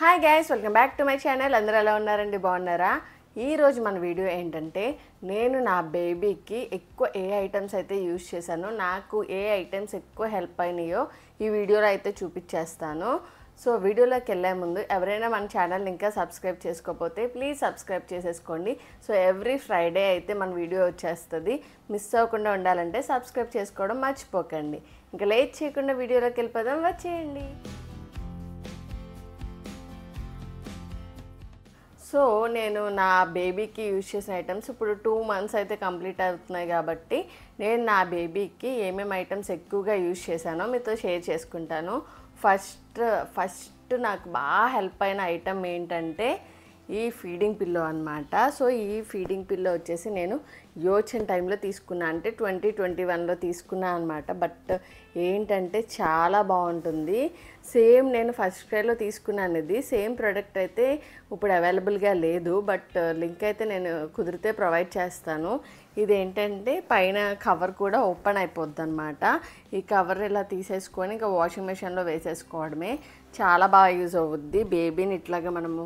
Hi guys, welcome back to my channel. అందరూ ఎలా ఉన్నారండి? బాగున్నారా? ఈరోజు మన వీడియో ఏంటంటే నేను నా బేబీకి ఎక్కువ ఏ ఐటమ్స్ అయితే యూజ్ చేశానో, నాకు ఏ ఐటమ్స్ ఎక్కువ హెల్ప్ అయినాయో ఈ వీడియోలో అయితే చూపించేస్తాను. సో వీడియోలోకి వెళ్ళే ముందు ఎవరైనా మన ఛానల్ ఇంకా సబ్స్క్రైబ్ చేసుకోకపోతే ప్లీజ్ సబ్స్క్రైబ్ చేసేసుకోండి. సో ఎవ్రీ ఫ్రైడే అయితే మన వీడియో వచ్చేస్తుంది. మిస్ అవ్వకుండా ఉండాలంటే సబ్స్క్రైబ్ చేసుకోవడం మర్చిపోకండి. ఇంకా లేట్ చేయకుండా వీడియోలోకి వెళ్ళిపోదాం, వచ్చేయండి. సో నేను నా బేబీకి యూజ్ చేసిన ఐటమ్స్ ఇప్పుడు 2 months అయితే కంప్లీట్ అవుతున్నాయి కాబట్టి నేను నా బేబీకి ఏమేమి ఐటమ్స్ ఎక్కువగా యూజ్ చేశానో మీతో షేర్ చేసుకుంటాను. ఫస్ట్ నాకు బాగా హెల్ప్ అయిన ఐటమ్ ఏంటంటే ఈ ఫీడింగ్ పిల్లో అనమాట. సో ఈ ఫీడింగ్ పిల్లో వచ్చేసి నేను యోచన్ టైంలో తీసుకున్నా, అంటే 2021లో తీసుకున్నా అనమాట. బట్ ఏంటంటే చాలా బాగుంటుంది. సేమ్ నేను ఫస్ట్ క్రైలో తీసుకున్నాను. ఇది సేమ్ ప్రోడక్ట్ అయితే ఇప్పుడు అవైలబుల్గా లేదు, బట్ లింక్ అయితే నేను కుదిరితే ప్రొవైడ్ చేస్తాను. ఇదేంటంటే పైన కవర్ కూడా ఓపెన్ అయిపోద్ది అనమాట. ఈ కవర్ ఇలా తీసేసుకొని ఇంకా వాషింగ్ మెషిన్లో వేసేసుకోవడమే. చాలా బాగా యూజ్ అవుద్ది. బేబీని ఇట్లాగా మనము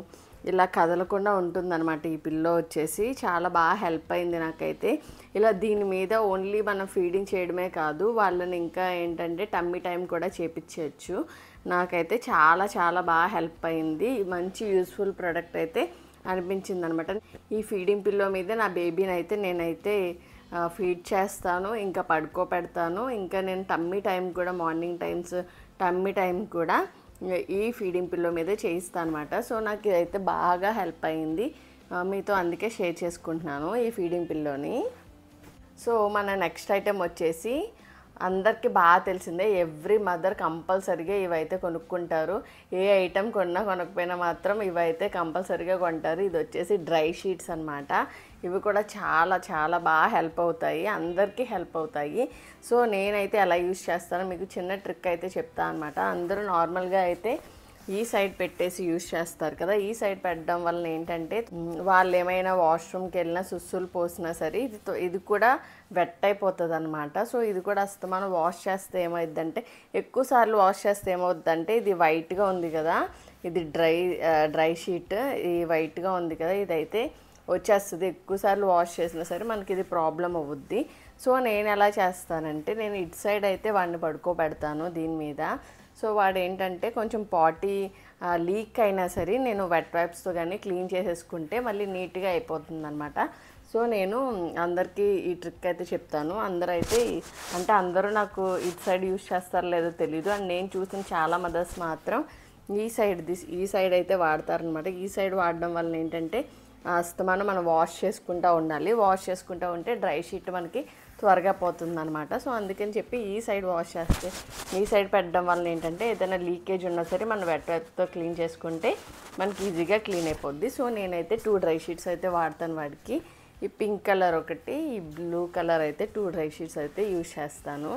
ఇలా కదలకుండా ఉంటుందన్నమాట. ఈ పిల్లో వచ్చేసి చాలా బాగా హెల్ప్ అయింది నాకైతే. ఇలా దీని మీద ఓన్లీ మనం ఫీడింగ్ చేయడమే కాదు, వాళ్ళని ఇంకా ఏంటంటే టమ్మీ టైం కూడా చేపించవచ్చు. నాకైతే చాలా చాలా బాగా హెల్ప్ అయింది. మంచి యూస్ఫుల్ ప్రోడక్ట్ అయితే అనిపించింది అనమాట. ఈ ఫీడింగ్ పిల్లో మీద నా బేబీని అయితే నేనైతే ఫీడ్ చేస్తాను, ఇంకా పడుకోబెడతాను. ఇంకా నేను టమ్మీ టైం కూడా మార్నింగ్ టైమ్స్ టమ్మీ టైం కూడా ఈ ఫీడింగ్ పిల్లో మీదే చేయిస్తాను అనమాట. సో నాకు ఇదైతే బాగా హెల్ప్ అయింది. మీతో అందుకే షేర్ చేసుకుంటున్నాను ఈ ఫీడింగ్ పిల్లోని. సో మన నెక్స్ట్ ఐటెం వచ్చేసి అందరికీ బాగా తెలిసిందే, ఎవ్రీ మదర్ కంపల్సరీగా ఇవైతే కొనుక్కుంటారు. ఏ ఐటెం కొన్నా కొనకపోయినా మాత్రం ఇవైతే కంపల్సరీగా కొంటారు. ఇది వచ్చేసి డ్రై షీట్స్ అనమాట. ఇవి కూడా చాలా చాలా బాగా హెల్ప్ అవుతాయి, అందరికీ హెల్ప్ అవుతాయి. సో నేనైతే ఎలా యూజ్ చేస్తానో మీకు చిన్న ట్రిక్ అయితే చెప్తాను అనమాట. అందరూ నార్మల్గా అయితే ఈ సైడ్ పెట్టేసి యూజ్ చేస్తారు కదా. ఈ సైడ్ పెట్టడం వల్ల ఏంటంటే వాళ్ళు ఏమైనా వాష్రూమ్కి వెళ్ళినా సుస్సులు పోసినా సరే ఇది కూడా వెట్ అయిపోతుంది అనమాట. సో ఇది కూడా మనం వాష్ చేస్తే ఏమవుద్దంటే, ఎక్కువసార్లు వాష్ చేస్తే ఏమవుద్దంటే, ఇది వైట్గా ఉంది కదా, ఇది డ్రై షీట్ ఈ వైట్గా ఉంది కదా, ఇదైతే వచ్చేస్తుంది. ఎక్కువసార్లు వాష్ చేసినా సరే మనకి ఇది ప్రాబ్లం అవుద్ది. సో నేను ఎలా చేస్తానంటే, నేను ఇటు సైడ్ అయితే వాడిని పడుకోబెడతాను దీని మీద. సో వాడు ఏంటంటే కొంచెం పాటీ లీక్ అయినా సరే నేను వెట్ వైప్స్తో కానీ క్లీన్ చేసేసుకుంటే మళ్ళీ నీట్గా అయిపోతుంది అనమాట. సో నేను అందరికీ ఈ ట్రిక్ అయితే చెప్తాను. అందరూ నాకు ఇటు సైడ్ యూజ్ చేస్తారో లేదో తెలీదు. అండ్ నేను చూసిన చాలా మదర్స్ మాత్రం ఈ సైడ్ అయితే వాడతారనమాట. ఈ సైడ్ వాడడం వల్ల ఏంటంటే మనం వాష్ చేసుకుంటూ ఉండాలి. వాష్ చేసుకుంటూ ఉంటే డ్రై షీట్ మనకి త్వరగా పోతుంది అనమాట. సో అందుకని చెప్పి ఈ సైడ్ వాష్ చేస్తే, ఈ సైడ్ పెట్టడం వల్ల ఏంటంటే ఏదైనా లీకేజ్ ఉన్నా సరే మనం వెట్ వైప్తో క్లీన్ చేసుకుంటే మనకి ఈజీగా క్లీన్ అయిపోద్ది. సో నేనైతే 2 డ్రై షీట్స్ అయితే వాడతాను వాడికి. ఈ పింక్ కలర్ ఒకటి, ఈ బ్లూ కలర్ అయితే 2 డ్రై షీట్స్ అయితే యూజ్ చేస్తాను.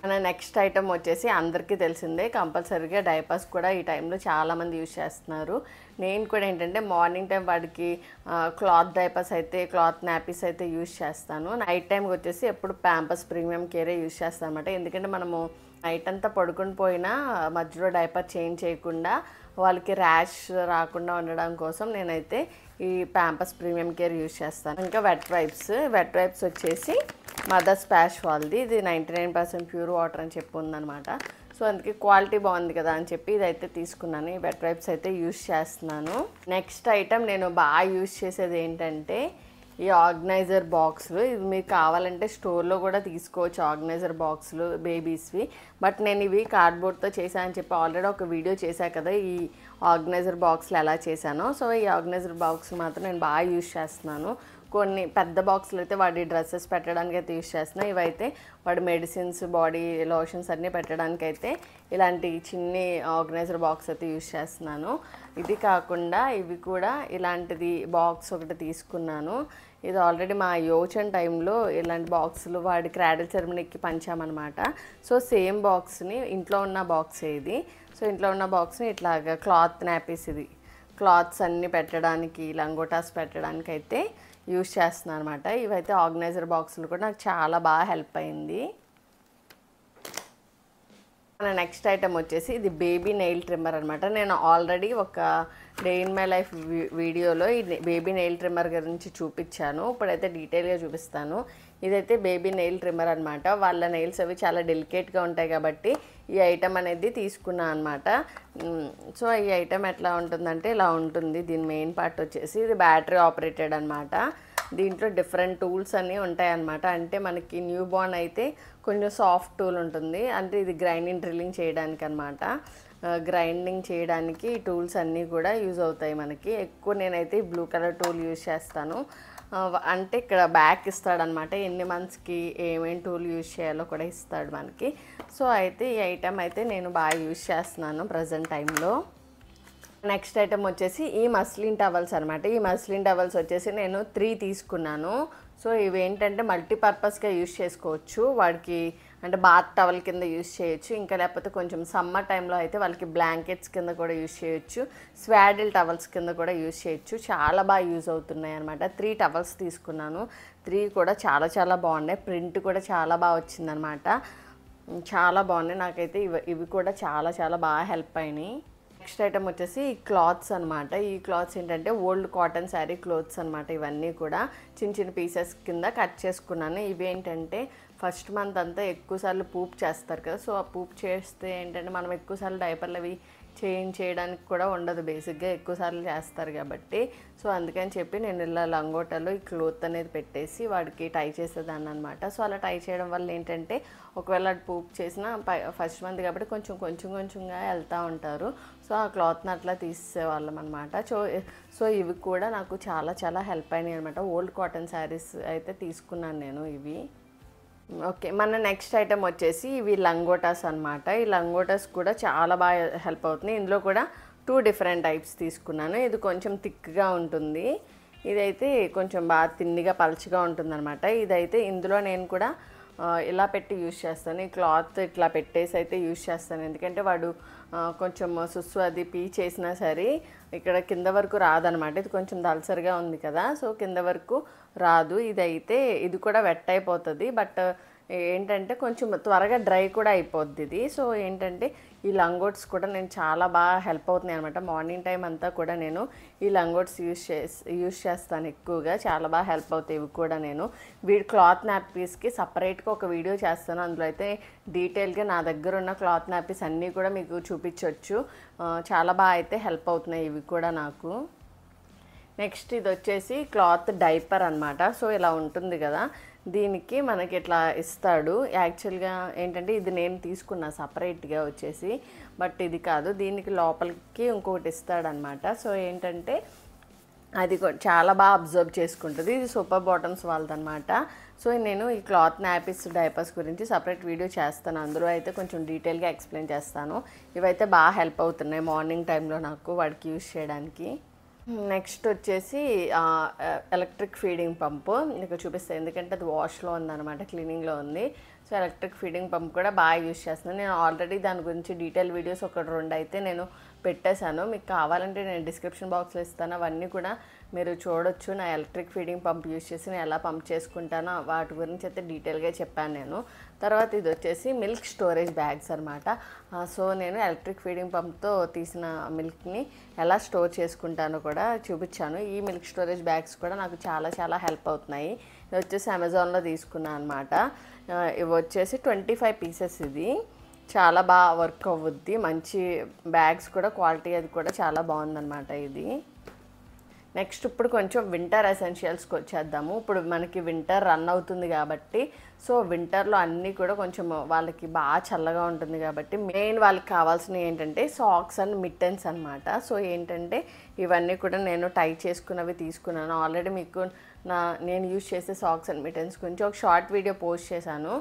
మన నెక్స్ట్ ఐటమ్ వచ్చేసి అందరికీ తెలిసిందే, కంపల్సరీగా డైపర్స్ కూడా ఈ టైంలో చాలామంది యూజ్ చేస్తున్నారు. నేను కూడా ఏంటంటే మార్నింగ్ టైం వాడికి క్లాత్ డైపర్స్ అయితే, క్లాత్ నాపీస్ అయితే యూజ్ చేస్తాను. నైట్ టైంకి వచ్చేసి ఎప్పుడు ప్యాంపర్స్ ప్రీమియం కేరే యూజ్ చేస్తాను అనమాట. ఎందుకంటే మనము నైట్ అంతా పడుకొని పోయినా మధ్యలో డైపర్ చేంజ్ చేయకుండా వాళ్ళకి ర్యాష్ రాకుండా ఉండడం కోసం నేనైతే ఈ ప్యాంపర్స్ ప్రీమియం కేర్ యూజ్ చేస్తాను. ఇంకా వెట్ వైప్స్ వచ్చేసి మదర్స్ స్పాష్ వాళ్ళది. ఇది 99% ప్యూర్ వాటర్ అని చెప్పి ఉందనమాట. సో అందుకే క్వాలిటీ బాగుంది కదా అని చెప్పి ఇదైతే తీసుకున్నాను. ఈ వెట్ వైప్స్ అయితే యూజ్ చేస్తున్నాను. నెక్స్ట్ ఐటమ్ నేను బాగా యూజ్ చేసేది ఏంటంటే ఈ ఆర్గనైజర్ బాక్సులు. ఇవి మీకు కావాలంటే స్టోర్లో కూడా తీసుకోవచ్చు, ఆర్గనైజర్ బాక్సులు బేబీస్వి. బట్ నేను ఇవి కార్డ్బోర్డ్తో చేశానని చెప్పి ఆల్రెడీ ఒక వీడియో చేశా కదా ఈ ఆర్గనైజర్ బాక్సులు ఎలా చేశానో. సో ఈ ఆర్గనైజర్ బాక్స్ మాత్రం నేను బాగా యూజ్ చేస్తున్నాను. కొన్ని పెద్ద బాక్సులు అయితే వాడి డ్రెస్సెస్ పెట్టడానికి అయితే యూజ్ చేస్తున్నాను. ఇవైతే వాడి మెడిసిన్స్, బాడీ లోషన్స్ అన్నీ పెట్టడానికి అయితే ఇలాంటి చిన్ని ఆర్గనైజర్ బాక్స్ అయితే యూజ్ చేస్తున్నాను. ఇది కాకుండా ఇవి కూడా ఇలాంటిది బాక్స్ ఒకటి తీసుకున్నాను. ఇది ఆల్రెడీ మా యోచన్ టైంలో ఇలాంటి బాక్సులు వాడి క్రాడిల్ సెరమనీకి పంచామన్నమాట. సో సేమ్ బాక్స్ని, ఇంట్లో ఉన్న బాక్సే ఇది. సో ఇంట్లో ఉన్న బాక్స్ని ఇట్లాగా క్లాత్ నాపీస్, ఇది క్లాత్స్ అన్నీ పెట్టడానికి, లంగోటాస్ పెట్టడానికి అయితే యూజ్ చేస్తున్నాను అనమాట. ఇవైతే ఆర్గనైజర్ బాక్సులు కూడా నాకు చాలా బాగా హెల్ప్ అయింది. మన నెక్స్ట్ ఐటమ్ వచ్చేసి ఇది బేబీ నెయిల్ ట్రిమ్మర్ అనమాట. నేను ఆల్రెడీ ఒక డే ఇన్ మై లైఫ్ వీడియోలో ఈ బేబీ నెయిల్ ట్రిమ్మర్ గురించి చూపించాను. ఇప్పుడైతే డీటెయిల్గా చూపిస్తాను. ఇదైతే బేబీ నెయిల్ ట్రిమ్మర్ అనమాట. వాళ్ళ నెయిల్స్ అవి చాలా డెలికేట్గా ఉంటాయి కాబట్టి ఈ ఐటమ్ అనేది తీసుకున్నాను అనమాట. సో ఈ ఐటమ్ ఎట్లా ఉంటుందంటే ఇలా ఉంటుంది. దీని మెయిన్ పార్ట్ వచ్చేసి ఇది బ్యాటరీ ఆపరేటెడ్ అనమాట. దీంట్లో డిఫరెంట్ టూల్స్ అన్నీ ఉంటాయన్నమాట. అంటే మనకి న్యూ బోర్న్ అయితే కొంచెం సాఫ్ట్ టూల్ ఉంటుంది, అంటే ఇది గ్రైండింగ్ డ్రిల్లింగ్ చేయడానికి అనమాట. గ్రైండింగ్ చేయడానికి ఈ టూల్స్ అన్నీ కూడా యూజ్ అవుతాయి మనకి. ఎక్కువ నేనైతే బ్లూ కలర్ టూల్ యూజ్ చేస్తాను. అంటే ఇక్కడ బ్యాక్ ఇస్తాడనమాట, ఎన్ని మంత్స్కి ఏమేమి టూల్ యూజ్ చేయాలో కూడా ఇస్తాడు మనకి. సో అయితే ఈ ఐటమ్ అయితే నేను బాగా యూజ్ చేస్తున్నాను ప్రజెంట్ టైంలో. నెక్స్ట్ ఐటమ్ వచ్చేసి ఈ మస్లిన్ టవల్స్ అనమాట. ఈ మస్లిన్ టవల్స్ వచ్చేసి నేను 3 తీసుకున్నాను. సో ఇవి ఏంటంటే మల్టీపర్పస్గా యూజ్ చేసుకోవచ్చు. వాడికి అంటే బాత్ టవల్ కింద యూజ్ చేయొచ్చు, ఇంకా లేకపోతే కొంచెం సమ్మర్ టైంలో అయితే వాళ్ళకి బ్లాంకెట్స్ కింద కూడా యూజ్ చేయొచ్చు, స్వాడిల్ టవల్స్ కింద కూడా యూజ్ చేయొచ్చు. చాలా బాగా యూజ్ అవుతున్నాయి అనమాట. 3 టవల్స్ తీసుకున్నాను. 3 కూడా చాలా చాలా బాగున్నాయి. ప్రింట్ కూడా చాలా బాగా వచ్చిందనమాట. చాలా బాగున్నాయి. నాకైతే ఇవి కూడా చాలా చాలా బాగా హెల్ప్ అయినాయి. నెక్స్ట్ ఐటమ్ వచ్చేసి ఈ క్లాత్స్ అనమాట. ఈ క్లాత్స్ ఏంటంటే ఓల్డ్ కాటన్ శారీ క్లాత్స్ అనమాట. ఇవన్నీ కూడా చిన్న చిన్న పీసెస్ కింద కట్ చేసుకున్నాను. ఇవి ఏంటంటే ఫస్ట్ మంత్ అంతా ఎక్కువసార్లు పూప్ చేస్తారు కదా. సో ఆ పూప్ చేస్తే ఏంటంటే మనం ఎక్కువసార్లు డైపర్లు అవి చేంజ్ చేయడానికి కూడా ఉండదు, బేసిక్గా ఎక్కువసార్లు చేస్తారు కాబట్టి. సో అందుకని చెప్పి నేను ఇలా లంగోటాలో ఈ క్లోత్ అనేది పెట్టేసి వాడికి టై చేసేదాన్ని అనమాట. సో అలా టై చేయడం వల్ల ఏంటంటే ఒకవేళ అది పూప్ చేసినా ఫస్ట్ మంత్ కాబట్టి కొంచెంగా వెళ్తూ ఉంటారు. సో ఆ క్లాత్ని అట్లా తీసేవాళ్ళం అనమాట. సో ఇవి కూడా నాకు చాలా చాలా హెల్ప్ అయినాయి అనమాట. ఓల్డ్ కాటన్ శారీస్ అయితే తీసుకున్నాను నేను ఇవి. ఓకే, మన నెక్స్ట్ ఐటమ్ వచ్చేసి ఇవి లంగోటాస్ అనమాట. ఈ లంగోటాస్ కూడా చాలా బాగా హెల్ప్ అవుతున్నాయి. ఇందులో కూడా 2 డిఫరెంట్ టైప్స్ తీసుకున్నాను. ఇది కొంచెం థిక్గా ఉంటుంది, ఇదైతే కొంచెం బాగా తిన్నిగా పలుచగా ఉంటుందన్నమాట. ఇదైతే ఇందులో నేను కూడా ఇలా పెట్టి యూజ్ చేస్తాను. ఈ క్లాత్ ఇట్లా పెట్టేసి అయితే యూజ్ చేస్తాను. ఎందుకంటే వాడు కొంచెం సుస్సు అది పీ చేసినా సరే ఇక్కడ కింద వరకు రాదనమాట. ఇది కొంచెం దళసరిగా ఉంది కదా, సో కింద వరకు రాదు. ఇది కూడా వెట్ అయిపోతుంది, బట్ ఏంటంటే కొంచెం త్వరగా డ్రై కూడా అయిపోద్ది ఇది. సో ఏంటంటే ఈ లంగోట్స్ కూడా నేను చాలా బాగా హెల్ప్ అవుతున్నాయి అనమాట. మార్నింగ్ టైం అంతా కూడా నేను ఈ లంగోట్స్ యూజ్ చేస్తాను ఎక్కువగా. చాలా బాగా హెల్ప్ అవుతాయి ఇవి కూడా. నేను క్లాత్ నాపీస్కి సపరేట్గా ఒక వీడియో చేస్తాను. అందులో అయితే డీటెయిల్గా నా దగ్గర ఉన్న క్లాత్ నాపీస్ అన్నీ కూడా మీకు చూపించవచ్చు. చాలా బాగా అయితే హెల్ప్ అవుతున్నాయి ఇవి కూడా నాకు. నెక్స్ట్ ఇది వచ్చేసి క్లాత్ డైపర్ అనమాట. సో ఇలా ఉంటుంది కదా, దీనికి మనకి ఇట్లా ఇస్తాడు. యాక్చువల్గా ఏంటంటే ఇది నేను తీసుకున్నా సపరేట్గా వచ్చేసి, బట్ ఇది కాదు, దీనికి లోపలికి ఇంకొకటి ఇస్తాడనమాట. సో ఏంటంటే అది చాలా బాగా అబ్జర్వ్ చేసుకుంటుంది. ఇది సూపర్ బాటమ్స్ వాళ్ళదనమాట. సో నేను ఈ క్లాత్ నాపీస్ డైపర్స్ గురించి సపరేట్ వీడియో చేస్తాను, అందులో అయితే కొంచెం డీటెయిల్గా ఎక్స్ప్లెయిన్ చేస్తాను. ఇవైతే బాగా హెల్ప్ అవుతున్నాయి మార్నింగ్ టైంలో నాకు వాడికి యూజ్ చేయడానికి. నెక్స్ట్ వచ్చేసి ఎలక్ట్రిక్ ఫీడింగ్ పంపు మీకు చూపిస్తాను, ఎందుకంటే అది వాష్లో ఉందన్నమాట, క్లీనింగ్లో ఉంది. సో ఎలక్ట్రిక్ ఫీడింగ్ పంప్ కూడా బాగా యూజ్ చేస్తున్నాను. నేను ఆల్రెడీ దాని గురించి డీటెయిల్ వీడియోస్ 1-2 అయితే నేను పెట్టేశాను. మీకు కావాలంటే నేను డిస్క్రిప్షన్ బాక్స్లో ఇస్తాను, అవన్నీ కూడా మీరు చూడొచ్చు. నా ఎలక్ట్రిక్ ఫీడింగ్ పంప్ యూజ్ చేసి నేను ఎలా పంప్ చేసుకుంటానో వాటి గురించి అయితే డీటెయిల్గా చెప్పాను నేను. తర్వాత ఇది వచ్చేసి మిల్క్ స్టోరేజ్ బ్యాగ్స్ అనమాట. సో నేను ఎలక్ట్రిక్ ఫీడింగ్ పంప్తో తీసిన మిల్క్ని ఎలా స్టోర్ చేసుకుంటానో కూడా చూపించాను. ఈ మిల్క్ స్టోరేజ్ బ్యాగ్స్ కూడా నాకు చాలా చాలా హెల్ప్ అవుతున్నాయి. ఇది వచ్చేసి అమెజాన్లో తీసుకున్నాను అనమాట. ఇవి వచ్చేసి 25 పీసెస్. ఇది చాలా బాగా వర్క్ అవ్వుద్ది, మంచి బ్యాగ్స్ కూడా, క్వాలిటీ అది కూడా చాలా బాగుందన్నమాట ఇది. నెక్స్ట్ ఇప్పుడు కొంచెం వింటర్ ఎసెన్షియల్స్కి వచ్చేద్దాము. ఇప్పుడు మనకి వింటర్ రన్ అవుతుంది కాబట్టి, సో వింటర్లో అన్నీ కూడా కొంచెం వాళ్ళకి బాగా చల్లగా ఉంటుంది కాబట్టి మెయిన్ వాళ్ళకి కావాల్సినవి ఏంటంటే సాక్స్ అండ్ మిట్టెన్స్ అనమాట. సో ఏంటంటే ఇవన్నీ కూడా నేను టై చేసుకున్నవి తీసుకున్నాను. ఆల్రెడీ మీకు నేను యూజ్ చేసే సాక్స్ అండ్ మిట్టెన్స్ గురించి ఒక షార్ట్ వీడియో పోస్ట్ చేశాను,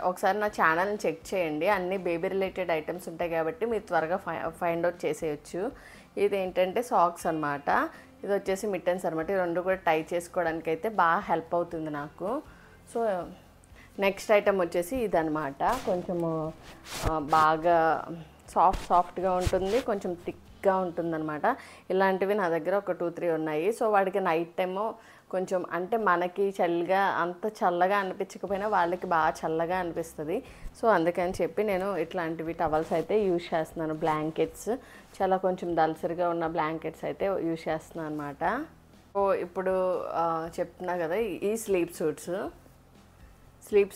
ఒకసారి నా ఛానల్ని చెక్ చేయండి. అన్ని బేబీ రిలేటెడ్ ఐటమ్స్ ఉంటాయి కాబట్టి మీరు త్వరగా ఫైండ్ అవుట్ చేసేయచ్చు. ఇది ఏంటంటే సాక్స్ అనమాట, ఇది వచ్చేసి మిట్టెన్స్ అనమాట. ఈ రెండు కూడా టై చేసుకోవడానికి అయితే బాగా హెల్ప్ అవుతుంది నాకు. సో నెక్స్ట్ ఐటమ్ వచ్చేసి ఇదనమాట. కొంచెము బాగా సాఫ్ట్గా ఉంటుంది, కొంచెం థిక్గా ఉంటుందన్నమాట. ఇలాంటివి నా దగ్గర ఒక 2-3 ఉన్నాయి. సో వాడికి నైట్ టైము కొంచెం అంటే మనకి చలిగా అంత చల్లగా అనిపించకపోయినా వాళ్ళకి బాగా చల్లగా అనిపిస్తుంది. సో అందుకని చెప్పి నేను ఇట్లాంటివి టవల్స్ అయితే యూజ్ చేస్తున్నాను. బ్లాంకెట్స్ చాలా కొంచెం దలసరిగా ఉన్న బ్లాంకెట్స్ అయితే యూజ్ చేస్తున్నాను అనమాట. సో ఇప్పుడు చెప్తున్నా కదా, ఈ స్లీప్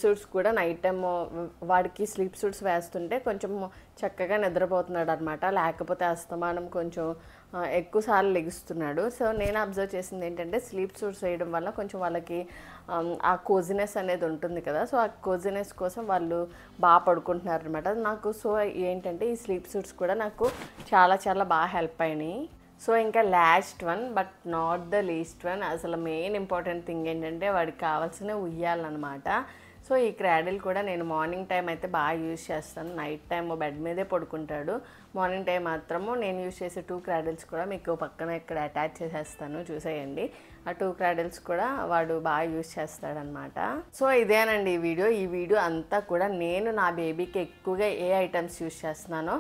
సూట్స్ కూడా నైట్ టైమ్ వాడికి స్లీప్ సూట్స్ వేస్తుంటే కొంచెం చక్కగా నిద్రపోతున్నాడు అనమాట. లేకపోతే అస్తమానం కొంచెం ఎక్కువసార్లు లెగుస్తున్నాడు. సో నేను అబ్జర్వ్ చేసింది ఏంటంటే స్లీప్ సూట్స్ వేయడం వల్ల కొంచెం వాళ్ళకి ఆ కోజినెస్ అనేది ఉంటుంది కదా. సో ఆ కోజినెస్ కోసం వాళ్ళు బాగా పడుకుంటున్నారు అనమాట నాకు. సో ఏంటంటే ఈ స్లీప్ సూట్స్ కూడా నాకు చాలా చాలా బాగా హెల్ప్ అయినాయి. సో ఇంకా last one but not the least one, అసలు మెయిన్ ఇంపార్టెంట్ థింగ్ ఏంటంటే వాడికి కావాల్సిన ఉయ్యాలన్నమాట. సో ఈ క్రాడిల్ కూడా నేను మార్నింగ్ టైం అయితే బాగా యూజ్ చేస్తాను. నైట్ టైం బెడ్ మీదే పడుకుంటాడు. మార్నింగ్ టైం మాత్రము నేను యూజ్ చేసే 2 క్రాడిల్స్ కూడా మీకు పక్కన ఇక్కడ అటాచ్ చేసేస్తాను, చూసేయండి. ఆ 2 క్రాడిల్స్ కూడా వాడు బాగా యూజ్ చేస్తాడనమాట. సో ఇదేనండి ఈ వీడియో అంతా కూడా నేను నా బేబీకి ఎక్కువగా ఏ ఐటమ్స్ యూజ్ చేస్తున్నానో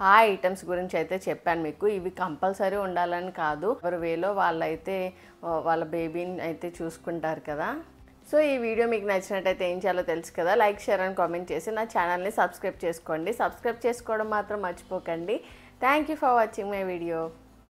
ఆ ఐటమ్స్ గురించి అయితే చెప్పాను మీకు. ఇవి కంపల్సరీ ఉండాలని కాదు, ఎవరి వేలో వాళ్ళైతే వాళ్ళ బేబీని అయితే చూసుకుంటారు కదా. సో ఈ వీడియో మీకు నచ్చినట్టయితే ఏం చేయాలో తెలుసు కదా, లైక్, షేర్ అండ్ కామెంట్ చేసి నా ఛానల్ని సబ్స్క్రైబ్ చేసుకోండి. సబ్స్క్రైబ్ చేసుకోవడం మాత్రం మర్చిపోకండి. Thank you for watching my video.